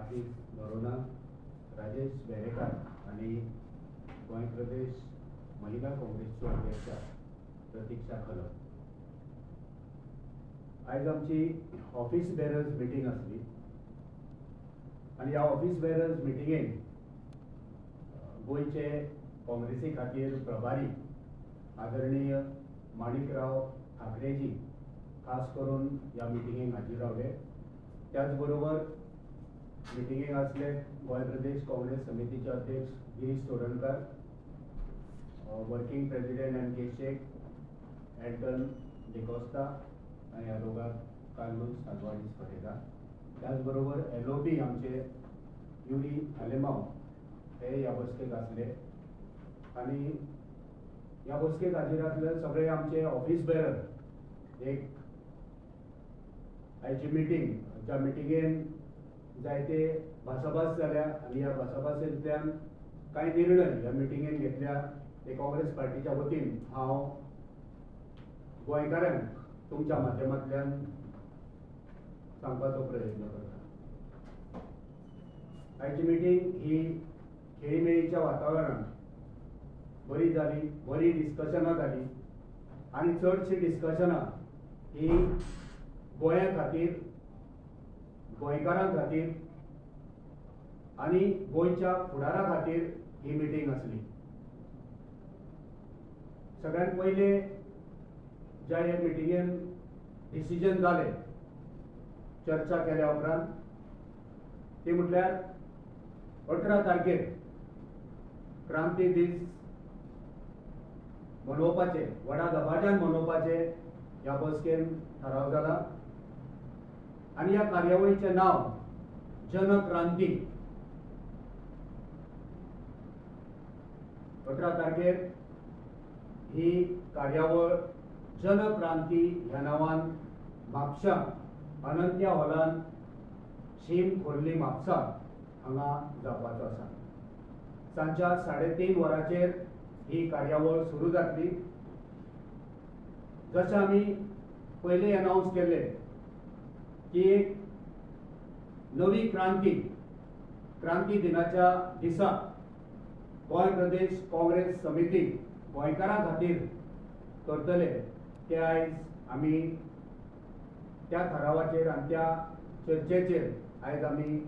कार्तिक नरोना, राजेश बेरेकर आणि गोंय प्रदेश महिला काँग्रेसचो अध्यक्ष प्रतीक्षा खलप. आज आमची ऑफिस बेरर्स मिटींग आसली आणि ह्या ऑफिस बेरर्स मिटींगेक गोंयचे काँग्रेसी खातीर प्रभारी आदरणीय माणिकराव ठाकरेजी खास करून ह्या मिटींगेक हाजीर रावले. त्याचबरोबर मिटींगेक आसले गोंय प्रदेश काँग्रेस समितीचे अध्यक्ष Girish Chodankar, working president M K Shaikh, Anton D'Costa आणि ह्या दोगांक कार्लोस सालवाडीस परेरा. त्याचबरोबर LOP आमचे युरी आलेमाव हे ह्या बसकेक आसले आणि ह्या बसकेक हाजीर आसले सगळे आमचे ऑफिस बेरर. एक आयची मिटींग, ज्या मिटींगेन जायते भासाभास जाल्या आणि ह्या भासाभासेंतल्यान कांय निर्णय ह्या मिटींगेन घेतल्या. ते काँग्रेस पार्टीच्या वतीन हांव गोंयकारांक तुमच्या माध्यमांतल्यान सांगपाचो प्रयत्न करता. आयची मिटींग ही खेळीमेळीच्या वातावरणांत बरी जाली, बरी डिस्कशनां जाली आणि चडशी डिस्कशनां ही गोंया खातीर, गोंयकारां खातीर आणि गोंयच्या फुडारा खातीर ही मिटींग आसली. सगळ्यात पयले ज्या ह्या मिटींगेन डिसिजन जालें, चर्चा केल्या उपरांत, ती म्हटल्यार 18 तारखेर क्रांती दीस मनोवपाचे, व्हडा दबाज्यान मनोवपाचे ह्या बसकेन थाराव जाला आणि ह्या कार्यावळीचें नांव जनक्रांती. 18 तारखेर ही कार्यावळ जनक्रांती ह्या नांवान म्हापशां अनंत्या हॉलान शीम खोर्ली म्हापसा हांगा जावपाचो आसा. सांच्या 3:30 वरांचेर ही कार्यावळ सुरू जातली. जशें आमी पयलीं अनाउन्स केल्ले की एक नवी क्रांती दिनाच्या दिसा गोंय प्रदेश काँग्रेस समिती गोंयकारां खातीर करतले, ते आयज आमी त्या थारावाचेर आनी त्या चर्चेचेर आयज आमी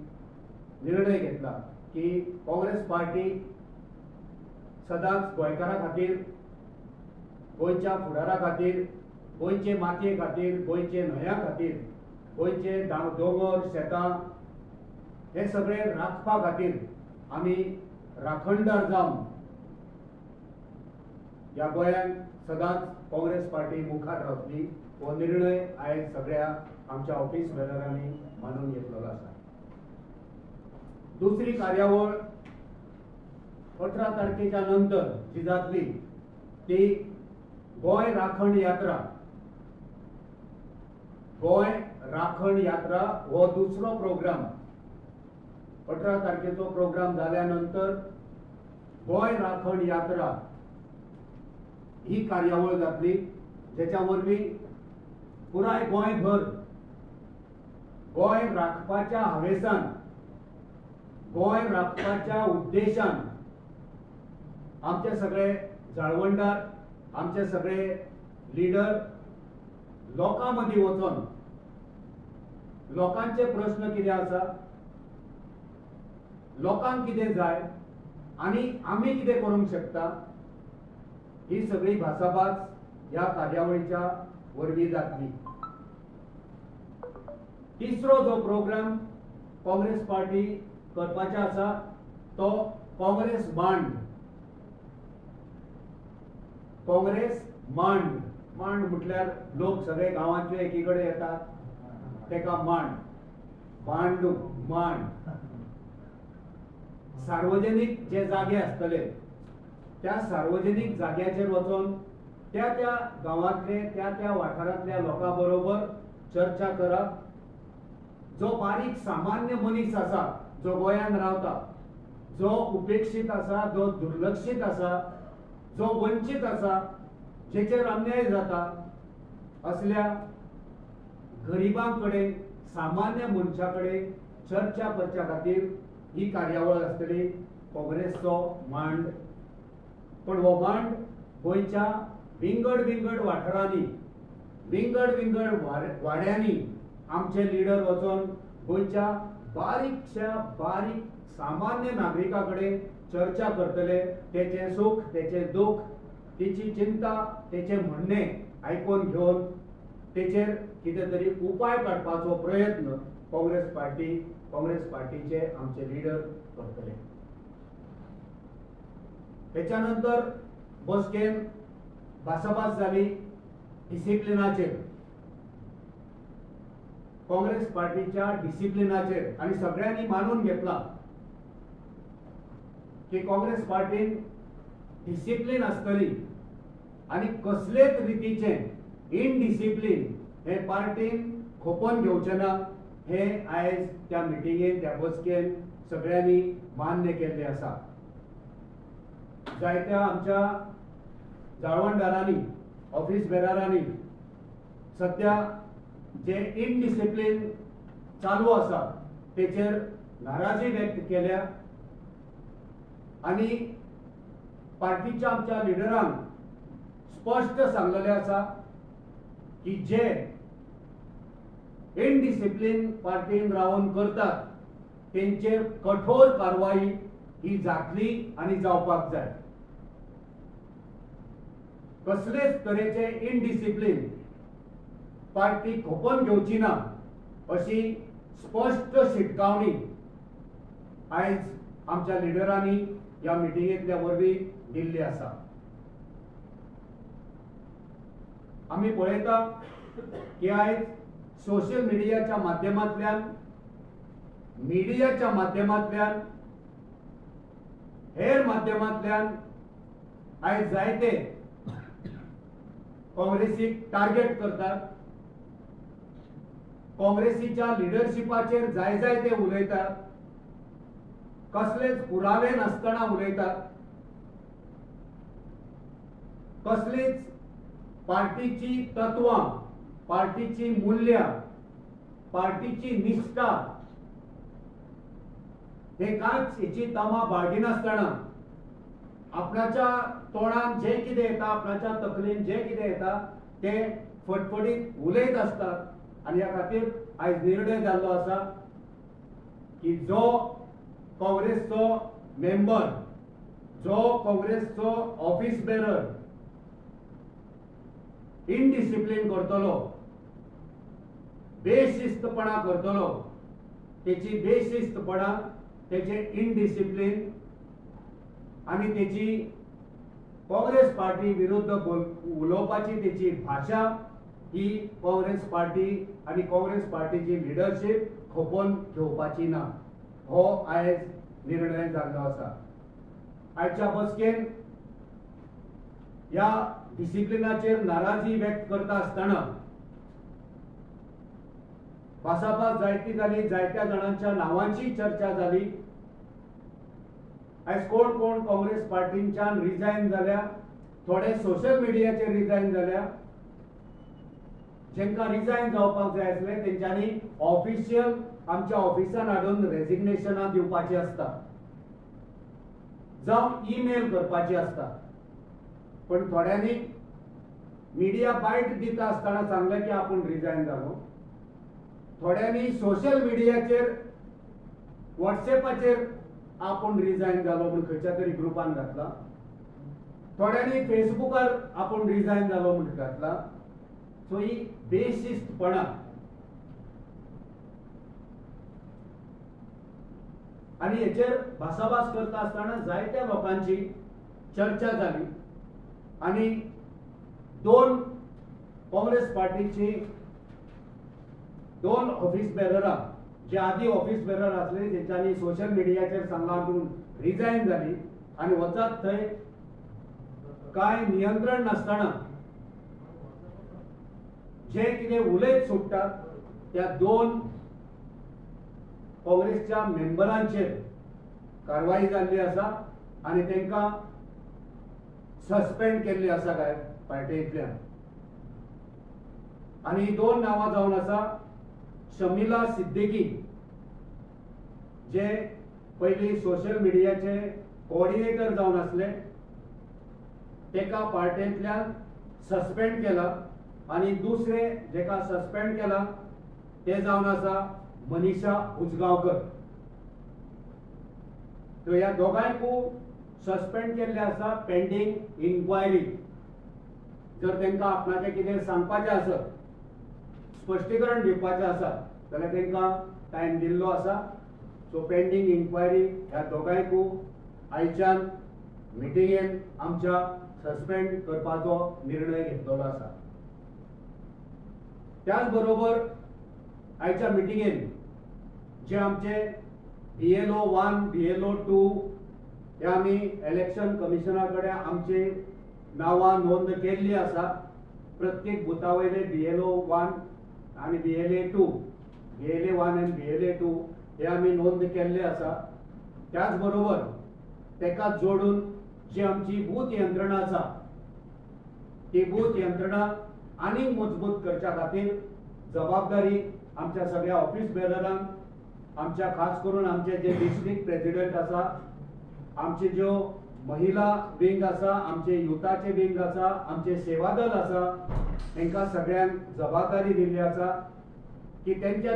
निर्णय घेतला की काँग्रेस पार्टी सदांच गोंयकारां खातीर, गोंयच्या फुडारा खातीर, गोंयचे मातये खातीर, गोंयचे न्हंया खातीर, गोंयचे दोंगर शेतां हे सगळे राखपा खातीर आमी राखणदार जावन ह्या गोंयांत सदांच काँग्रेस पार्टी मुखार रावतली. हो निर्णय आयज सगळ्या आमच्या ऑफिस बेररांनी मानून घेतलेलो आसा. दुसरी कार्यावळ 18 तारखेच्या नंतर जी जातली ती गोंय राखण यात्रा. गोंय राखण यात्रा हो दुसरो प्रोग्राम. 18 तारखेचो प्रोग्राम जाल्या नंतर गोंय राखण यात्रा ही कार्यावळ जातली, जेच्या वरवीं पुराय गोंयभर गोंय राखपाच्या हावेसान, गोंय राखपाच्या उद्देशान आमचे सगळे जाळवणदार, आमचे सगळे लिडर लोकां मदीं वचून लोकांचे प्रश्न कितें आसा, लोकांक कितें जाय आनी आमी कितें करूंक शकता, ही सगळी भासाभास ह्या कार्यावळीच्या वरवीं जातली. तिसरो जो प्रोग्राम काँग्रेस पार्टी करपाचे आसा तो काँग्रेस मांड. काँग्रेस मांड म्हटल्यार लोक सगळे गांवांतले एकी कडेन येतात, तेका मांड. सार्वजनीक जे जागे आसतले त्या सार्वजनीक जाग्याचेर वचून त्या गांवांतले, त्या वाठारांतल्या लोकां बरोबर चर्चा करप. जो बारीक सामान्य मनीस आसा, जो गोंयांत रावता, जो उपेक्षीत आसा, जो दुर्लक्षीत आसा, जो वंचीत आसा, जेचेर अन्याय जाता, असल्या गरिबां कडेन, सामान्य मनशा कडेन चर्चा करच्या खातीर ही कार्यावळ आसतली काँग्रेसचो मांड. पण हो मांड गोंयच्या विंगड विंगड वाठारांनी विंगड विंगड वाड्यांनी आमचे लिडर वचोन गोंयच्या बारीकशा बारीक सामान्य नागरिका कडेन चर्चा करतले. तेचे सुख तेचे दुख तेची चिंता तेचे म्हणणे आयकून घेवन तेचेर कितें तरी उपाय काडपाचो प्रयत्न काँग्रेस पार्टीचे आमचे लिडर करतले. तेच्या नंतर बसकेन भासाभास जाली डिसिप्लिनाचेर, काँग्रेस पार्टीच्या डिसिप्लिनाचेर. आणि सगळ्यांनी मानून घेतला की काँग्रेस पार्टीन डिसिप्लिन आसतली आणि कसलेच रितीचे इनडिसिप्लिन हे पार्टीन खोपोवन घेवचे ना. हे आयज त्या मिटिंगेन त्या बसकेन सगळ्यांनी मान्य केल्ले आसा. जायत्या आमच्या जाळवणदारांनी ऑफिस बेरारांनी सध्या जे इनडिसिप्लिन चालू आसा तेचेर नाराजी व्यक्त केल्या. आणि पार्टीच्या आमच्या लिडरांक स्पष्ट सांगलेले आसा की जे इनडिसिप्लिन पार्टीन रावन करतात तेंचेर कठोर कारवाई ही जातली आणि जावपाक जाय. कसलेच तरेचे इनडिसिप्लिन पार्टी खोपोवन घेवची ना अशी स्पष्ट शिटकावणी आयज आमच्या लिडरांनी या मिटिंगेंतल्या वरवीं दिल्ली आसा. आमी पळयता की आयज सोशल मिडियाच्या माध्यमांतल्यान हेर माध्यमांतल्यान आयज जायते काँग्रेसीक टार्गेट करतात. काँग्रेसीच्या लिडरशिपाचेर जाय ते उलयतात. कसलेच पुरावे नासतना उलयतात. कसलीच पार्टीची तत्वां, पार्टीची मूल्य, पार्टीची निष्ठा हे कांयच हेची तमा बाळगिनासतना आपणाच्या तोंडान जे कितें येता, आपणाच्या तकलेन जे कितें येता ते फटफटीत उलयत असतात. आणि ह्या खातीर आयज निर्णय जाल्लो आसा की जो काँग्रेसचो मेंबर, जो काँग्रेसचो ऑफिस बेरर इनडिसिप्लिन करतलो, बेशिस्तपणा करतलो, तेची बेशिस्तपणा, तेचे इनडिसिप्लिन आणि तेची काँग्रेस पार्टी विरुद्ध उलोवपाची तेची भाषा ही काँग्रेस पार्टी आणि काँग्रेस पार्टीची लिडरशिप खोपोवन घेवपाची ना. हो आयज निर्णय जाल्लो आसा. आयच्या बसकेन या डिसिप्लिनाचेर नाराजी व्यक्त करता आसतना भासाभास जायती जाली, जायत्या जाणांच्या नावांची चर्चा जाली. आयज कोण कोण काँग्रेस पार्टींच्यान रिजायन जाल्या, थोडे सोशल मिडियाचेर रिजायन जाल्या. जेंका रिजायन जावपाक जाय आसले तेंच्यांनी ऑफिशियल आमच्या ऑफिसान हाडून रेजिग्नेशनां दिवपाची आसता, जावं ईमेल करपाची आसता. पण थोड्यांनी मिडिया बायट दिता आसतना सांगलें की आपूण रिजायन जालो. थोड्यांनी सोशल मिडियाचेर व्हॉट्सएपाचेर आपूण रिजायन जालो म्हूण खंयच्या तरी ग्रुपान घातला. थोड्यांनी फेसबुकार आपूण रिजायन जालो म्हूण घातला. सो ही बेशिस्तपणा आणि हेचेर भासाभास करता आसतना जायत्या लोकांची चर्चा जाली. आणि दोन काँग्रेस पार्टीची दोन ऑफिस बेररां जे आदी ऑफिस बेरर आसले तेंच्यांनी सोशल मिडियाचेर सांगून रिजायन जाली. आणि वचत थंय कांय नियंत्रण नासतना जे कितें उलयत सुट्टात त्या दोन काँग्रेसच्या मेंबरांचेर कारवाई जाल्ली आसा आणि तांकां सस्पेंड केल्ली आसा काय पार्टींतल्यान. आणि दोन नांवां जावन आसा शमिला सिद्दीकी जे पयलीं सोशल मिडियाचे कोऑर्डिनेटर जावन आसले तेका पार्टींतल्यान सस्पेंड केला आणि दुसरे जेका सस्पेंड केला ते जावन आसा मनीषा उजगांवकर. तो ह्या दोगांयकू सस्पेंड केल्ले आसा पेंडींग इन्क्वायरी. जर तांकां आपणाचें कितें सांगपाचें आसत, स्पश्टीकरण दिवपाचें आसा जाल्यार तांकां टायम दिल्लो आसा. सो पेंडींग इन्क्वायरी ह्या दोगांयकू आयच्यान मिटिंगेन आमच्या सस्पेंड करपाचो निर्णय घेतलेलो आसा. त्याच बरोबर आयच्या मिटिंगेन जे आमचे BLO 1 BLO 2 हे आमी इलेक्शन कमिशना कडेन आमची नांवां नोंद केल्ली आसा. प्रत्येक बुथा वयले BLO 1 आनी BLA 1 आनी BLA 2 हे आमी नोंद केल्ले आसा. त्याच बरोबर तेका जोडून जी आमची बूथ यंत्रणा आसा ती बूथ यंत्रणा आनीक मजबूत करच्या खातीर जबाबदारी आमच्या सगळ्या ऑफिस बेररांक, आमच्या खास करून आमचे जे डिस्ट्रिक्ट प्रेसिडेंट आसा, आमचे ज्यो महिला विंग आसा, आमचे युथाचे विंग आसा, आमचे सेवा दल आसा, तांकां सगळ्यांक जबाबदारी दिल्ली आसा की तेंच्या